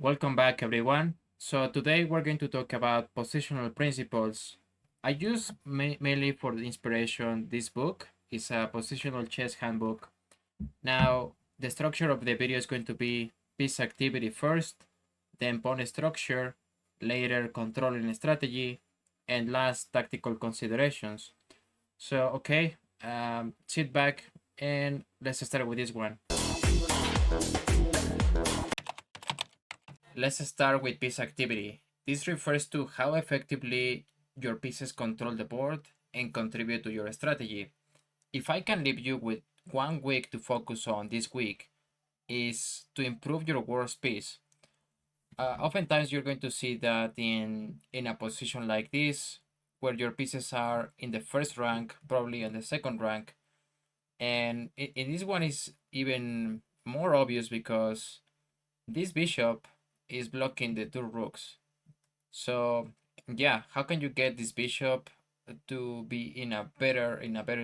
Welcome back, everyone. So today we're going to talk about positional principles. I use mainly for the inspiration this book. It's a positional chess handbook. Now, the structure of the video is going to be piece activity first, then pawn structure, later controlling strategy, and last tactical considerations. So, okay, sit back and let's start with this one. Let's start with piece activity. This refers to how effectively your pieces control the board and contribute to your strategy. If I can leave you with 1 week to focus on this week, is to improve your worst piece. Oftentimes you're going to see that in a position like this, where your pieces are in the first rank, probably in the second rank, and in this one is even more obvious because this bishop is blocking the two rooks. So yeah, how can you get this bishop to be in a better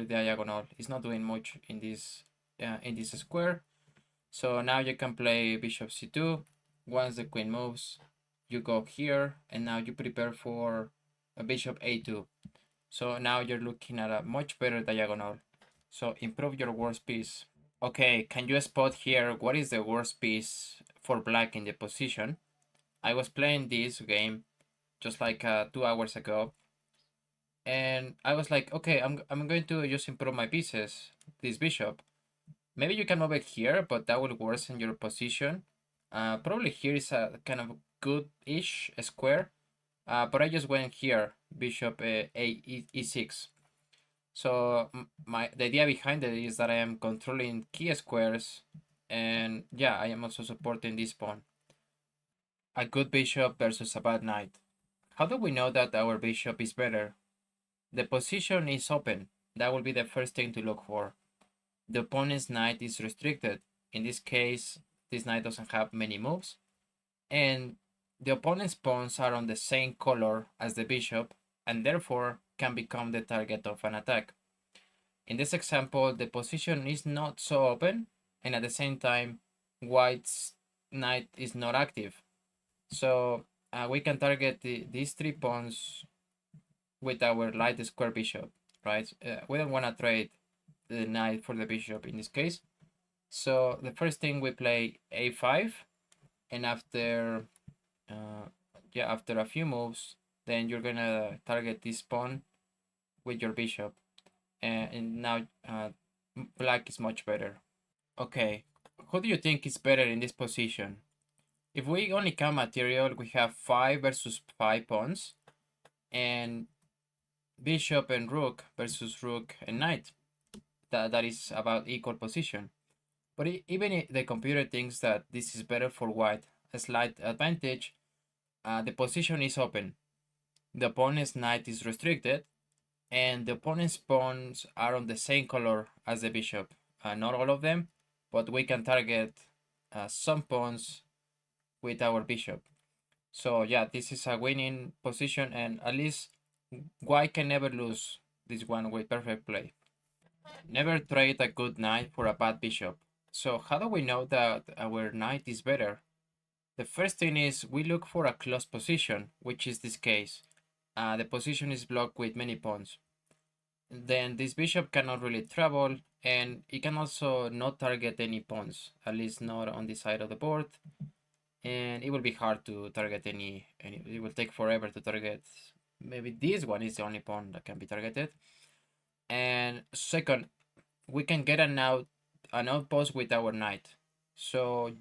diagonal? It's not doing much in this square. So now you can play bishop c2. Once the queen moves, you go here, and now you prepare for a bishop a2. So now you're looking at a much better diagonal. So improve your worst piece. Okay, can you spot here what is the worst piece for black in the position? I was playing this game just like 2 hours ago, and I was like, okay, I'm going to just improve my pieces. This bishop, maybe you can move it here, but that will worsen your position. Probably here is a kind of good-ish square, but I just went here, bishop e6. So the idea behind it is that I am controlling key squares, and yeah, I am also supporting this pawn. A good bishop versus a bad knight. How do we know that our bishop is better? The position is open. That will be the first thing to look for. The opponent's knight is restricted. In this case, this knight doesn't have many moves. And the opponent's pawns are on the same color as the bishop, and therefore can become the target of an attack. In this example, the position is not so open, and at the same time, white's knight is not active. So we can target these 3 pawns with our light square bishop, right? We don't want to trade the knight for the bishop in this case. So the first thing we play a5, and after after a few moves, then you're gonna target this pawn with your bishop, and now black is much better. Okay, who do you think is better in this position? If we only count material, we have 5 versus 5 pawns, and bishop and rook versus rook and knight. That is about equal position. But even if the computer thinks that this is better for white, a slight advantage, the position is open. The opponent's knight is restricted, and the opponent's pawns are on the same color as the bishop. Not all of them, but we can target some pawns with our bishop. So yeah, this is a winning position, and at least white can never lose this one with perfect play. Never trade a good knight for a bad bishop. So how do we know that our knight is better? The first thing is we look for a close position, which is this case. The position is blocked with many pawns. Then this bishop cannot really travel, and it can also not target any pawns, at least not on this side of the board. And it will be hard to target any it will take forever to target. Maybe this one is the only pawn that can be targeted. And second, we can get an outpost with our knight. So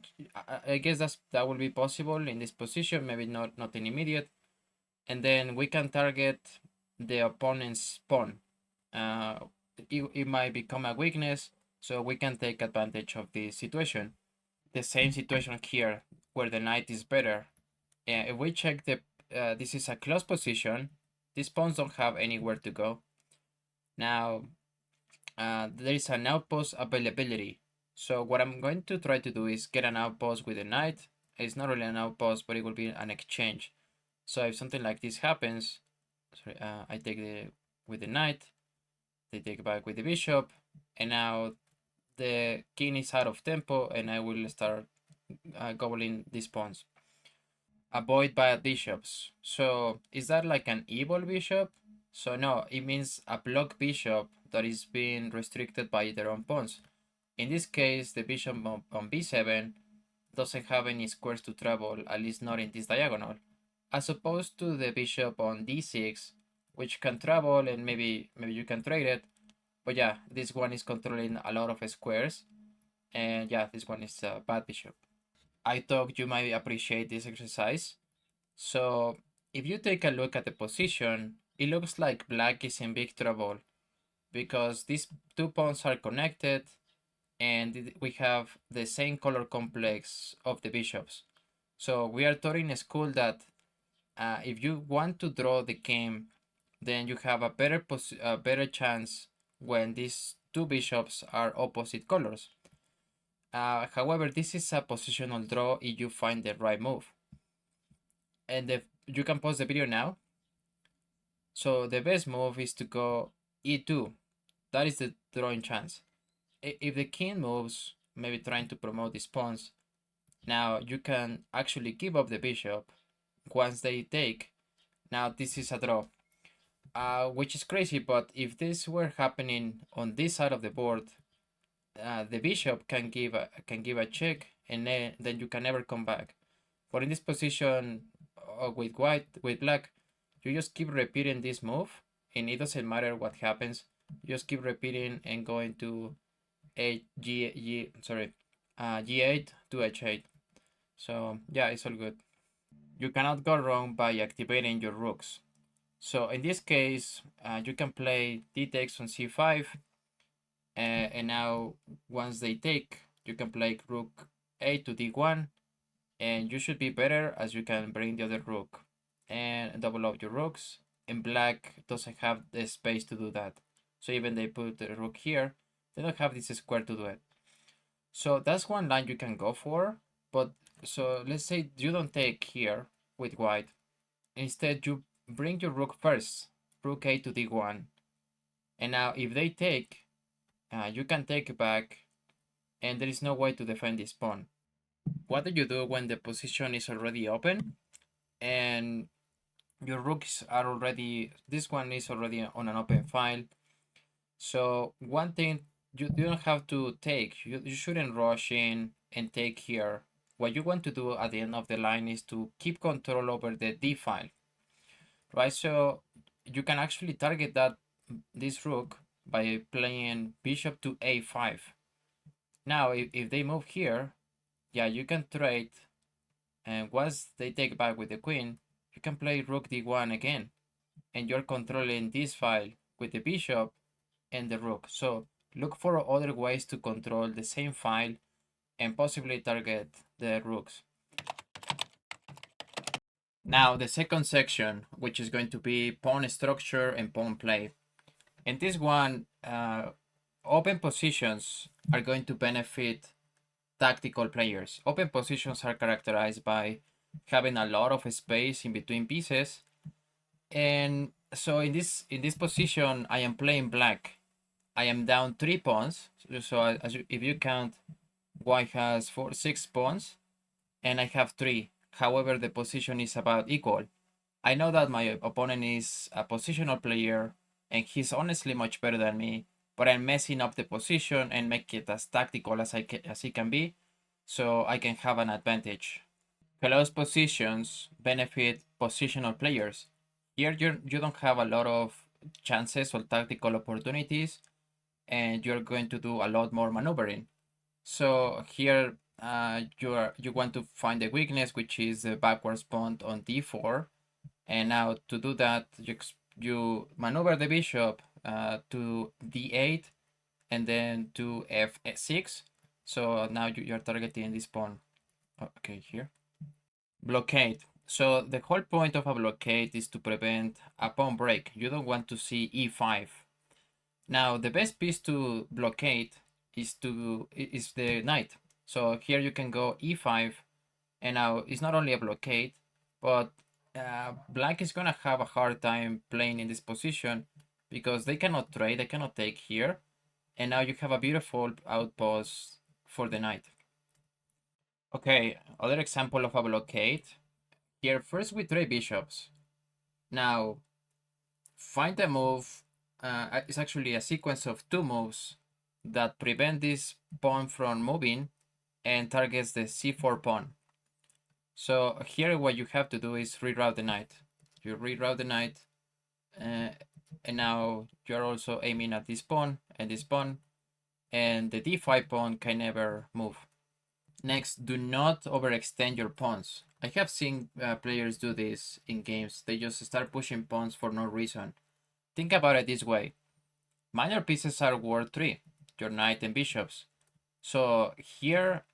I guess that will be possible in this position, maybe not in immediate. And then we can target the opponent's pawn. It might become a weakness, so we can take advantage of this situation. The same situation here, where the knight is better. If we check this is a close position, these pawns don't have anywhere to go. Now, there is an outpost availability. So what I'm going to try to do is get an outpost with a knight. It's not really an outpost, but it will be an exchange. So if something like this happens, sorry, I take with the knight, they take back with the bishop, and now the king is out of tempo, and I will start gobbling these pawns. avoid bad bishops. So is that like an evil bishop? So no, it means a block bishop that is being restricted by their own pawns. In this case, the bishop on b7 doesn't have any squares to travel, at least not in this diagonal, as opposed to the bishop on d6, which can travel and maybe you can trade it. But yeah, this one is controlling a lot of squares, and yeah, this one is a bad bishop. I thought you might appreciate this exercise. So if you take a look at the position, it looks like black is in big trouble because these two pawns are connected and we have the same color complex of the bishops. So we are taught in school that if you want to draw the game, then you have a better chance when these two bishops are opposite colors. However, this is a positional draw if you find the right move. And you can pause the video now. So the best move is to go e2. That is the drawing chance. If the king moves, maybe trying to promote these pawns, now you can actually give up the bishop once they take. Now this is a draw, which is crazy, but if this were happening on this side of the board, the bishop can give a check and then you can never come back. But in this position with black, you just keep repeating this move and it doesn't matter what happens. You just keep repeating and going to g8 to h8. So yeah, it's all good. You cannot go wrong by activating your rooks. So in this case, you can play d takes on c5, and now once they take, you can play rook a to d1, and you should be better as you can bring the other rook and double up your rooks, and black doesn't have the space to do that. So even they put the rook here, they don't have this square to do it. So that's one line you can go for, but so let's say you don't take here with white. Instead, you bring your rook first, rook a to d1, and now if they take, you can take back, and there is no way to defend this pawn. What do you do when the position is already open and your rooks are already, this one is already on an open file? So one thing, you don't have to take, you shouldn't rush in and take here. What you want to do at the end of the line is to keep control over the d file, right? So you can actually target this rook by playing bishop to a5. Now if they move here, yeah, you can trade, and once they take back with the queen, you can play rook d1 again, and you're controlling this file with the bishop and the rook. So look for other ways to control the same file and possibly target the rooks. Now the second section, which is going to be pawn structure and pawn play. In this one, open positions are going to benefit tactical players. Open positions are characterized by having a lot of space in between pieces. And so in this position, I am playing black. I am down 3 pawns. So if you count, white has 6 pawns, and I have 3. However, the position is about equal. I know that my opponent is a positional player, and he's honestly much better than me, but I'm messing up the position and make it as tactical as he can be, so I can have an advantage. Close positions benefit positional players. Here you don't have a lot of chances or tactical opportunities, and you're going to do a lot more maneuvering. So here you want to find the weakness, which is the backwards pawn on d4, and now to do that you maneuver the bishop to d8 and then to f6. So now you're targeting this pawn. Okay, here. Blockade. So the whole point of a blockade is to prevent a pawn break. You don't want to see e5. Now the best piece to blockade is the knight. So here you can go e5, and now it's not only a blockade, but black is gonna have a hard time playing in this position because they cannot trade, they cannot take here, and now you have a beautiful outpost for the knight. Okay, other example of a blockade. Here, first we trade bishops. Now, find a move. It's actually a sequence of two moves that prevent this pawn from moving and targets the c4 pawn. So here what you have to do is reroute the knight. You reroute the knight, uh, and now you're also aiming at this pawn, and the d5 pawn can never move. Next, do not overextend your pawns. I have seen players do this in games. They just start pushing pawns for no reason. Think about it this way. Minor pieces are worth 3, your knight and bishops. So here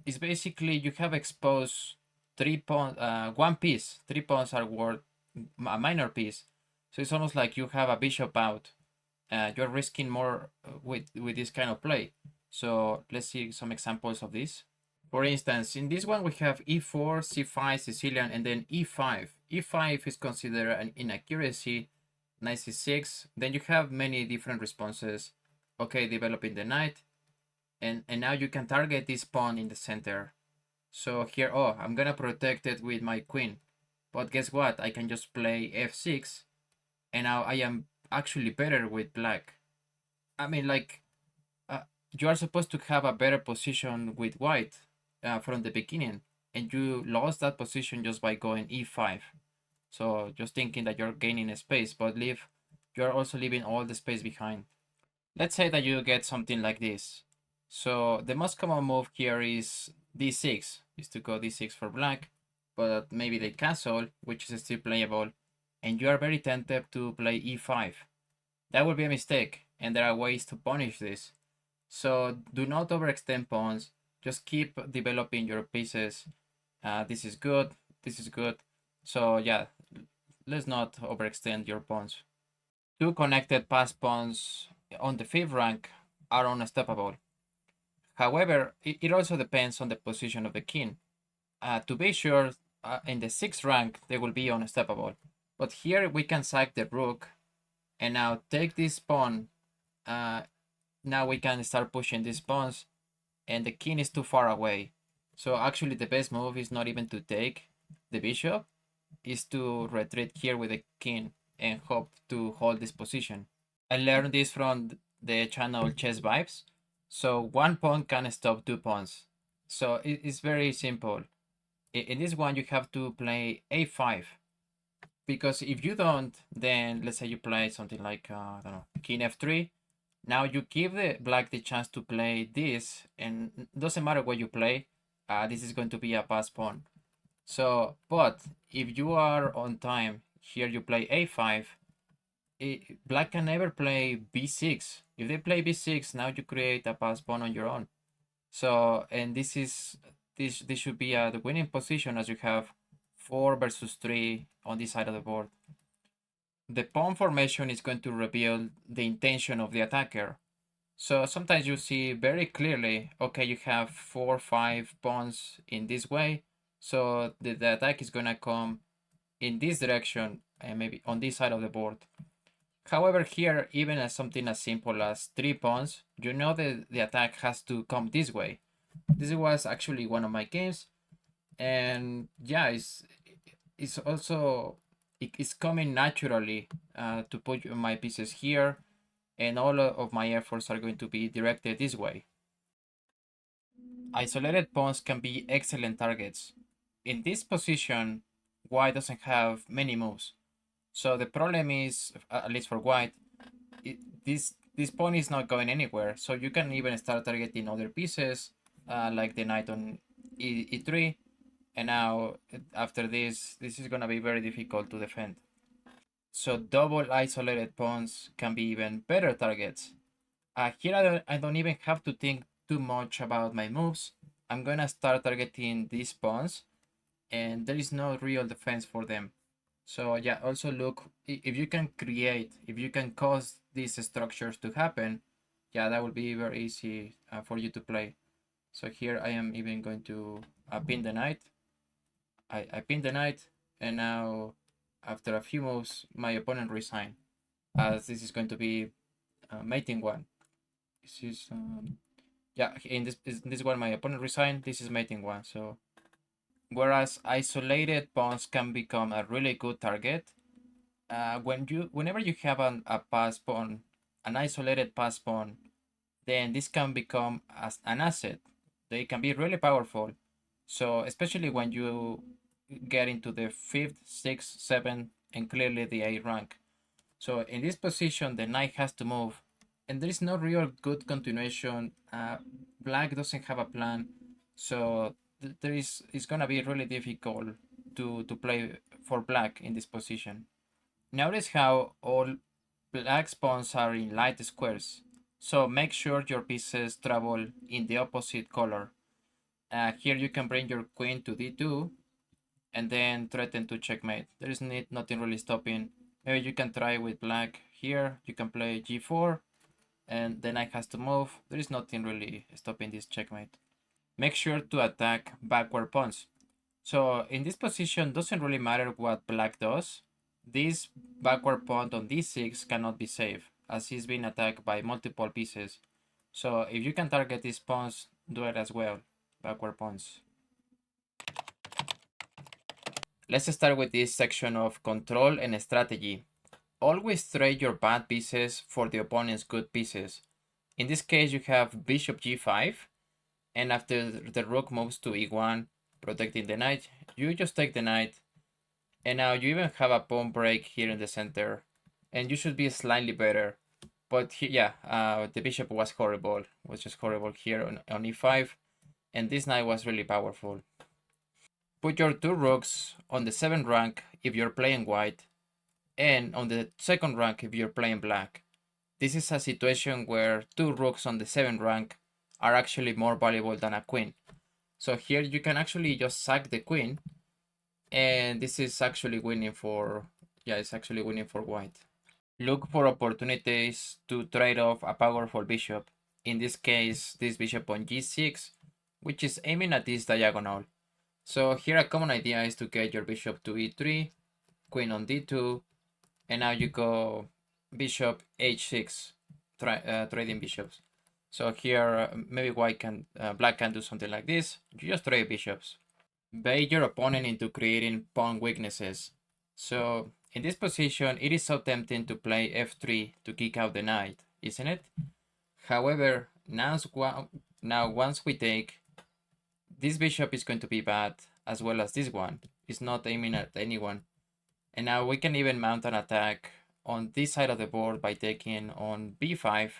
is basically you have exposed 3 pawns, one piece. 3 pawns are worth a minor piece. So it's almost like you have a bishop out. You're risking more with this kind of play. So let's see some examples of this. For instance, in this one we have e4, c5, Sicilian, and then e5. e5 is considered an inaccuracy, knight c6. Then you have many different responses. Okay, developing the knight, and now you can target this pawn in the center. So here, oh, I'm gonna protect it with my queen. But guess what? I can just play f6, and now I am actually better with black. I mean, like, you are supposed to have a better position with white from the beginning, and you lost that position just by going e5. So just thinking that you're gaining a space, but you're also leaving all the space behind. Let's say that you get something like this. So the most common move here is d6, is to go d6 for black, but maybe they cancel, which is still playable, and you are very tempted to play e5. That would be a mistake, and there are ways to punish this. So do not overextend pawns. Just keep developing your pieces. This is good. This is good. So yeah, let's not overextend your pawns. Two connected pass pawns on the 5th rank are unstoppable. However, it also depends on the position of the king. To be sure, in the 6th rank, they will be unstoppable. But here we can sack the rook and now take this pawn. Now we can start pushing these pawns, and the king is too far away. So actually the best move is not even to take the bishop, is to retreat here with the king and hope to hold this position. I learned this from the channel Chess Vibes. So one pawn can stop two pawns. So it's very simple. In this one you have to play a5, because if you don't, then let's say you play something like I don't know, king f3. Now you give the black the chance to play this, and doesn't matter what you play, this is going to be a pass pawn. So, but if you are on time, here you play a5, black can never play b6. If they play b6, now you create a pass pawn on your own. So, and this should be the winning position, as you have 4 versus 3 on this side of the board. The pawn formation is going to reveal the intention of the attacker. So sometimes you see very clearly, okay, you have 4 or 5 pawns in this way. So the attack is gonna come in this direction and maybe on this side of the board. However, here, even as something as simple as 3 pawns, you know that the attack has to come this way. This was actually one of my games, and yeah, it's also it's coming naturally to put my pieces here, and all of my efforts are going to be directed this way. Isolated pawns can be excellent targets. In this position, white doesn't have many moves. So the problem is, at least for white, this pawn is not going anywhere. So you can even start targeting other pieces, like the knight on e3. And now, after this is gonna be very difficult to defend. So double isolated pawns can be even better targets. Here I don't even have to think too much about my moves. I'm gonna start targeting these pawns, and there is no real defense for them. So yeah, also look, if you can create, if you can cause these structures to happen, yeah, that will be very easy for you to play. So here I am even going to pin the knight. I pin the knight, and now after a few moves, my opponent resign, as this is going to be mating one. This is yeah, in this one my opponent resigned. This is mating one. So whereas isolated pawns can become a really good target. Whenever you have a pass pawn, an isolated pass pawn, then this can become as an asset. They can be really powerful. So especially when you get into the 5th, 6th, 7th, and clearly the 8th rank. So in this position, the knight has to move, and there is no real good continuation. Black doesn't have a plan, so there is it's gonna be really difficult to play for black in this position. Notice how all black pawns are in light squares, so make sure your pieces travel in the opposite color. Here you can bring your queen to d2 and then threaten to checkmate. There is nothing really stopping. Maybe you can try with black here. You can play g4 and the knight has to move. There is nothing really stopping this checkmate. Make sure to attack backward pawns. So in this position, doesn't really matter what black does. This backward pawn on d6 cannot be saved as he's being attacked by multiple pieces. So if you can target these pawns, do it as well, backward pawns. Let's start with this section of control and strategy. Always trade your bad pieces for the opponent's good pieces. In this case, you have bishop g5, and after the rook moves to e1, protecting the knight, you just take the knight, and now you even have a pawn break here in the center, and you should be slightly better. But the bishop was horrible, was just horrible here on e5, and this knight was really powerful. Put your two rooks on the 7th rank if you're playing white, and on the 2nd rank if you're playing black. This is a situation where two rooks on the 7th rank are actually more valuable than a queen. So here you can actually just sack the queen, and this is actually winning for, it's actually winning for white. Look for opportunities to trade off a powerful bishop. In this case, this bishop on g6, which is aiming at this diagonal. So here a common idea is to get your bishop to e3, queen on d2, and now you go bishop h6, trading bishops. So here maybe black can do something like this. You just trade bishops. Bait your opponent into creating pawn weaknesses. So in this position, it is so tempting to play f3 to kick out the knight, isn't it? However, now once we take, this bishop is going to be bad, as well as this one. It's not aiming at anyone. And now we can even mount an attack on this side of the board by taking on b5.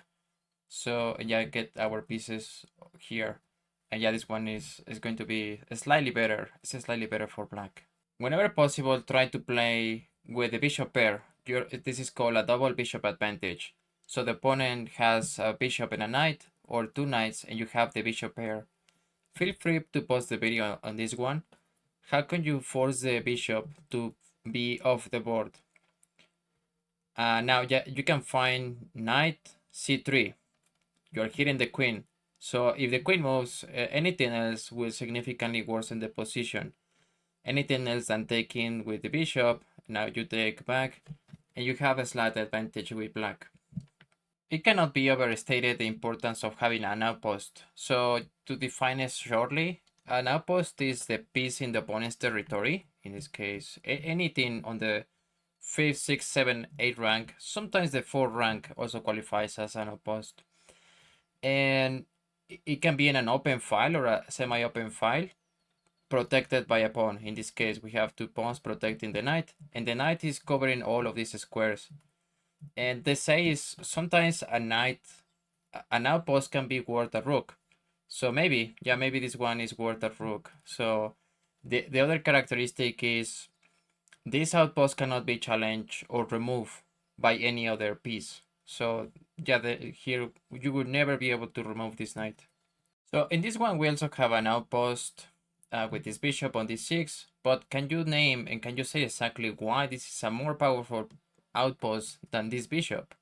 So get our pieces here. And this one is going to be slightly better. It's slightly better for black. Whenever possible, try to play with the bishop pair. This is called a double bishop advantage. So the opponent has a bishop and a knight, or two knights, and you have the bishop pair. Feel free to pause the video on this one. How can you force the bishop to be off the board? Now you can find knight c3. You're hitting the queen. So if the queen moves, anything else will significantly worsen the position. Anything else than taking with the bishop, now you take back, and you have a slight advantage with black. It cannot be overstated the importance of having an outpost. So to define it shortly, an outpost is the piece in the opponent's territory. In this case, anything on the 5th, 6th, 7th, 8th rank. Sometimes the 4th rank also qualifies as an outpost. And it can be in an open file or a semi-open file protected by a pawn. In this case, we have two pawns protecting the knight, and the knight is covering all of these squares. And they say is sometimes an outpost can be worth a rook. So maybe this one is worth a rook. So the other characteristic is this outpost cannot be challenged or removed by any other piece. So here you would never be able to remove this knight. So in this one, we also have an outpost with this bishop on d6, but can you name and can you say exactly why this is a more powerful outpost than this bishop?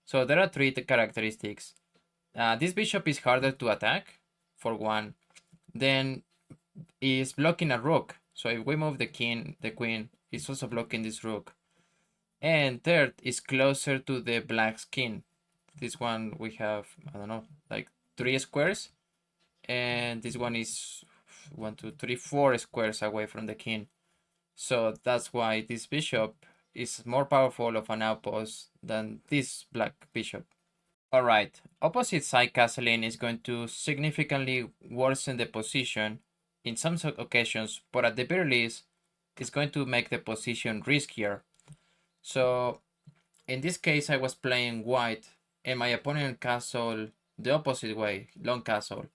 So there are three characteristics. This bishop is harder to attack, for one. Then is blocking a rook. So if we move the queen, is also blocking this rook. And third is closer to the black's king. This one we have, I don't know, like 3 squares. And this one is one, two, three, 4 squares away from the king. So that's why this bishop is more powerful of an outpost than this black bishop. Alright, opposite side castling is going to significantly worsen the position in some occasions, but at the very least, it's going to make the position riskier. So in this case, I was playing white and my opponent castled the opposite way, long castle.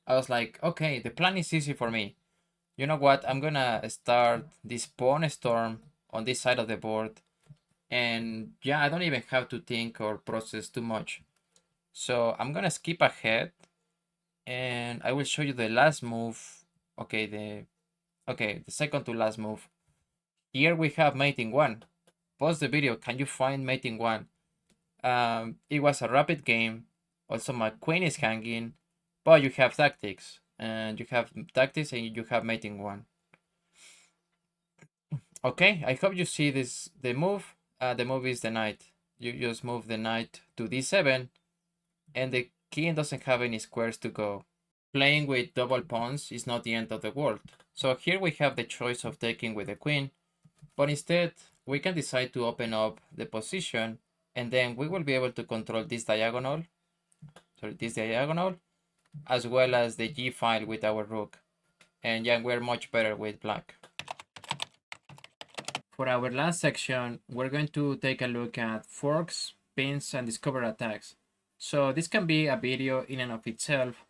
I was like, okay, the plan is easy for me. You know what? I'm gonna start this pawn storm on this side of the board. And yeah, I don't even have to think or process too much. So I'm gonna skip ahead and I will show you the last move. Okay, the second to last move. Here we have mating 1. Pause the video. Can you find mating 1? It was a rapid game. Also, my queen is hanging, but you have tactics, and you have mating 1. Okay, I hope you see this. The move. The move is the knight. You just move the knight to d7, and the king doesn't have any squares to go. Playing with double pawns is not the end of the world. So here we have the choice of taking with the queen, but instead we can decide to open up the position, and then we will be able to control this diagonal, as well as the g file with our rook. And yeah, we're much better with black. For our last section, we're going to take a look at forks, pins, and discover attacks. So this can be a video in and of itself,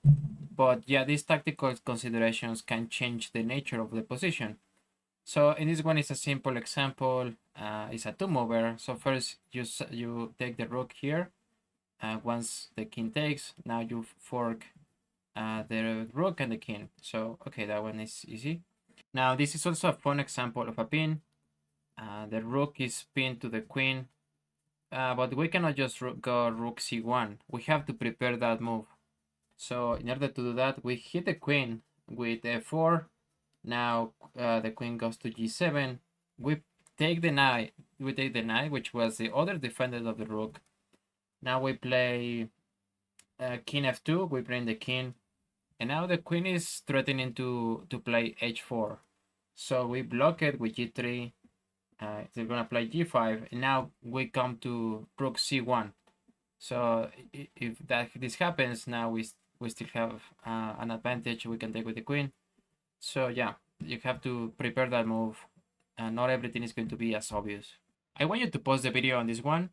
but yeah, these tactical considerations can change the nature of the position. So in this one, it's a simple example. It's a 2-mover. So first you take the rook here. Once the king takes, now you fork the rook and the king. So okay, that one is easy. Now this is also a fun example of a pin. The rook is pinned to the queen, but we cannot just go rook c1. We have to prepare that move. So in order to do that, we hit the queen with f4. Now the queen goes to g7. We take the knight. Which was the other defender of the rook. Now we play king f2. We bring the king, and now the queen is threatening to play h4. So we block it with g3. They're gonna play g5, and now we come to rook c1. So if this happens, now we still have an advantage we can take with the queen. So yeah, you have to prepare that move, and not everything is going to be as obvious. I want you to pause the video on this one.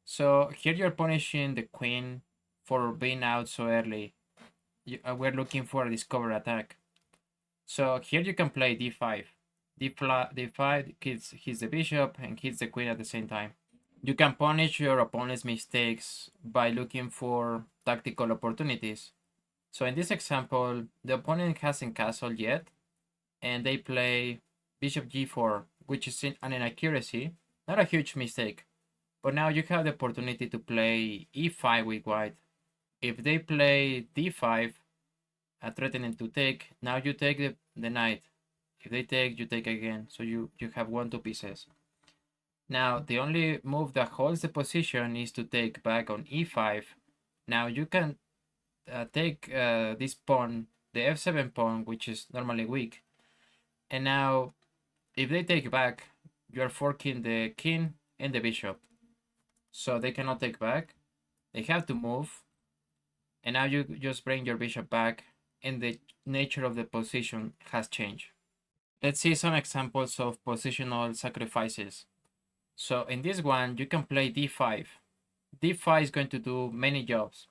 So here you're punishing the queen for being out so early. We're looking for a discover attack. So here you can play d5. d5 hits the bishop and hits the queen at the same time. You can punish your opponent's mistakes by looking for tactical opportunities. So in this example, the opponent hasn't castled yet, and they play bishop g4, which is an inaccuracy, not a huge mistake. But now you have the opportunity to play e5 with white. If they play d5, threatening to take, now you take the knight. If they take, you take again. So you have 1-2 pieces. Now the only move that holds the position is to take back on e5. Now you can take this pawn, the f7 pawn, which is normally weak. And now if they take back, you are forking the king and the bishop. So they cannot take back. They have to move. And now you just bring your bishop back, and the nature of the position has changed. Let's see some examples of positional sacrifices. So in this one, you can play d5. d5 is going to do many jobs.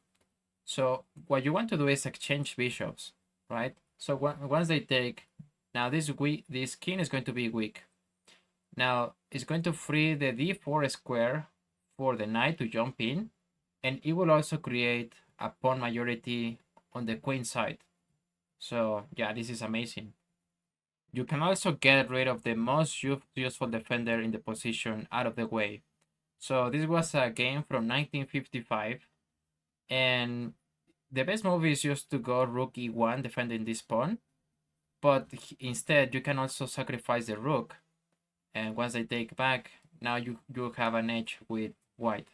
So what you want to do is exchange bishops, right? So once they take, now this king is going to be weak. Now it's going to free the d4 square for the knight to jump in, and it will also create a pawn majority on the queen side. So yeah, this is amazing. You can also get rid of the most useful defender in the position out of the way. So this was a game from 1955, and the best move is just to go rook e1 defending this pawn, but instead you can also sacrifice the rook, and once they take back, now you have an edge with white.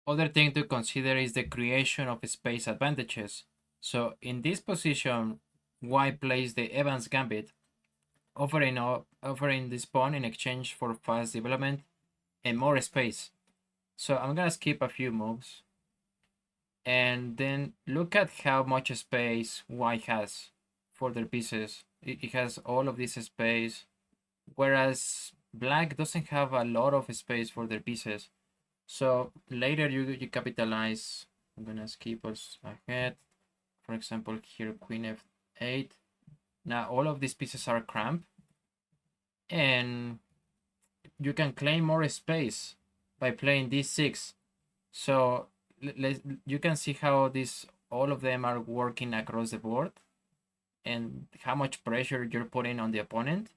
Other thing to consider is the creation of space advantages. So in this position, white plays the Evans Gambit, offering this pawn in exchange for fast development and more space. So I'm gonna skip a few moves and then look at how much space white has for their pieces. It has all of this space, whereas black doesn't have a lot of space for their pieces. So later you capitalize. I'm gonna skip us ahead. For example, here queen f8. Now all of these pieces are cramped, and you can claim more space by playing d6. So you can see how all of them are working across the board and how much pressure you're putting on the opponent.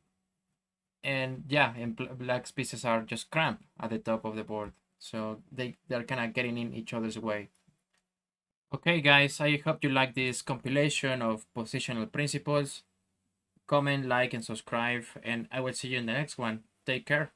And yeah, and black's pieces are just cramped at the top of the board. So they're kind of getting in each other's way. Okay, guys, I hope you like this compilation of positional principles. Comment, like, and subscribe, and I will see you in the next one. Take care.